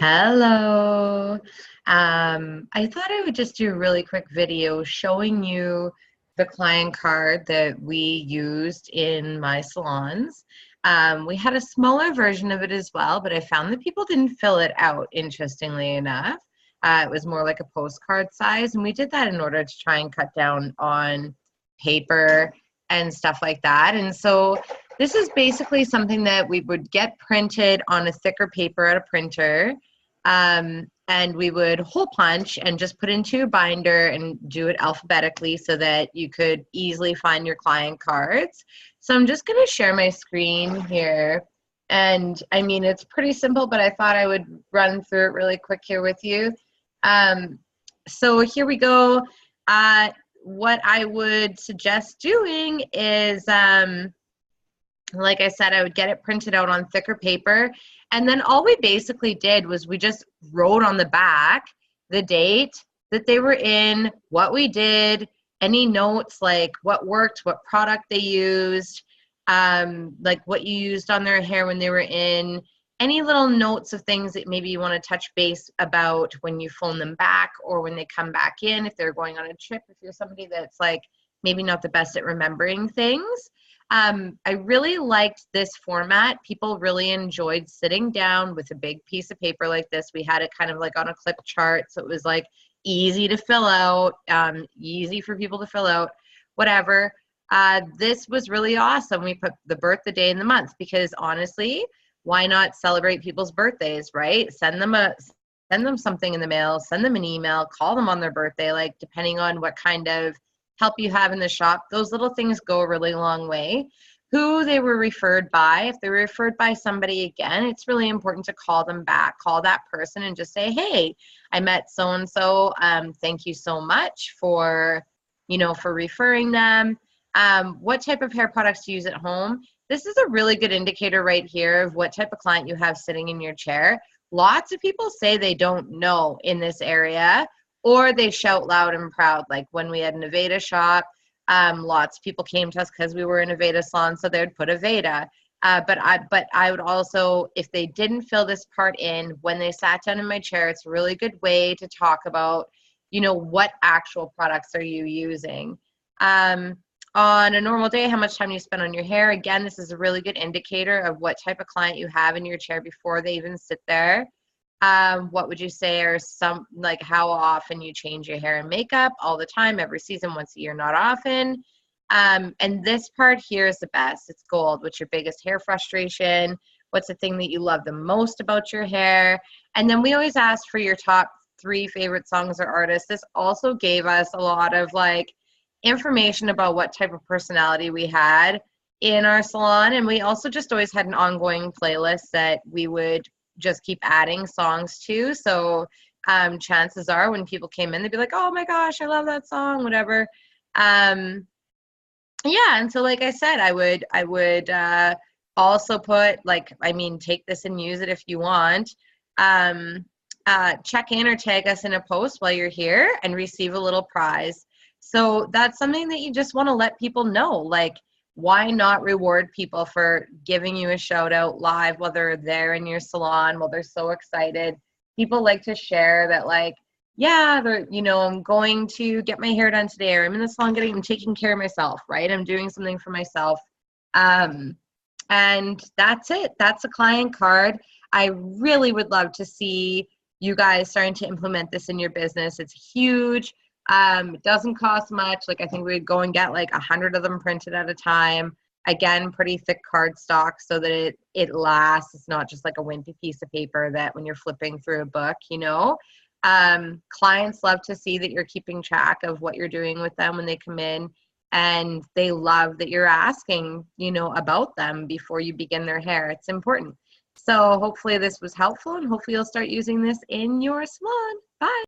Hello. I thought I would just do a really quick video showing you the client card that we used in my salons. We had a smaller version of it as well, but I found that people didn't fill it out, interestingly enough. It was more like a postcard size, and we did that in order to try and cut down on paper and stuff like that. And so this is basically something that we would get printed on a thicker paper at a printer. And we would hole punch and just put into a binder and do it alphabetically so that you could easily find your client cards. So I'm just going to share my screen here. And I mean, it's pretty simple, but I thought I would run through it really quick here with you. So here we go. What I would suggest doing is, like I said, I would get it printed out on thicker paper. And then all we basically did was we just wrote on the back the date that they were in, what we did, any notes like what worked, what product they used, like what you used on their hair when they were in, any little notes of things that maybe you want to touch base about when you phone them back or when they come back in, if they're going on a trip, if you're somebody that's like maybe not the best at remembering things. I really liked this format. People really enjoyed sitting down with a big piece of paper like this. We had it kind of like on a clip chart, so it was like easy to fill out, easy for people to fill out, whatever. This was really awesome. We put the birth, the day, and the month because honestly, why not celebrate people's birthdays, right? Send them something in the mail, send them an email, call them on their birthday, like depending on what kind of help you have in the shop. Those little things go a really long way. Who they were referred by, if they were referred by somebody again, it's really important to call them back, call that person and just say, hey, I met so-and-so. Thank you so much for referring them. What type of hair products do you use at home? This is a really good indicator right here of what type of client you have sitting in your chair. Lots of people say they don't know in this area, or they shout loud and proud. Like when we had an Aveda shop, lots of people came to us because we were in a Aveda salon, so they'd put Aveda. But I would also, if they didn't fill this part in, when they sat down in my chair, it's a really good way to talk about, what actual products are you using. On a normal day, how much time you spend on your hair. Again, this is a really good indicator of what type of client you have in your chair before they even sit there. What would you say are some, like how often you change your hair and makeup? All the time, every season, once a year, not often. And this part here is the best. It's gold. What's your biggest hair frustration? What's the thing that you love the most about your hair? And then we always ask for your top 3 favorite songs or artists. This also gave us a lot of like information about what type of personality we had in our salon. And we also just always had an ongoing playlist that we would just keep adding songs to. So chances are when people came in, they'd be like, oh my gosh, I love that song, whatever. Yeah, and so like I said, I would also put like, I mean, take this and use it if you want. Check in or tag us in a post while you're here and receive a little prize. So that's something that you just want to let people know. Like, why not reward people for giving you a shout out live while they're there in your salon, while they're so excited? People like to share that, like, yeah, I'm going to get my hair done today, or I'm in the salon I'm taking care of myself, right? I'm doing something for myself. And that's it. That's a client card. I really would love to see you guys starting to implement this in your business. It's huge. It doesn't cost much. Like I think we'd go and get like 100 of them printed at a time. Again, pretty thick cardstock so that it lasts. It's not just like a wimpy piece of paper that when you're flipping through a book, clients love to see that you're keeping track of what you're doing with them when they come in, and they love that you're asking, about them before you begin their hair. It's important. So hopefully this was helpful, and hopefully you'll start using this in your salon. Bye.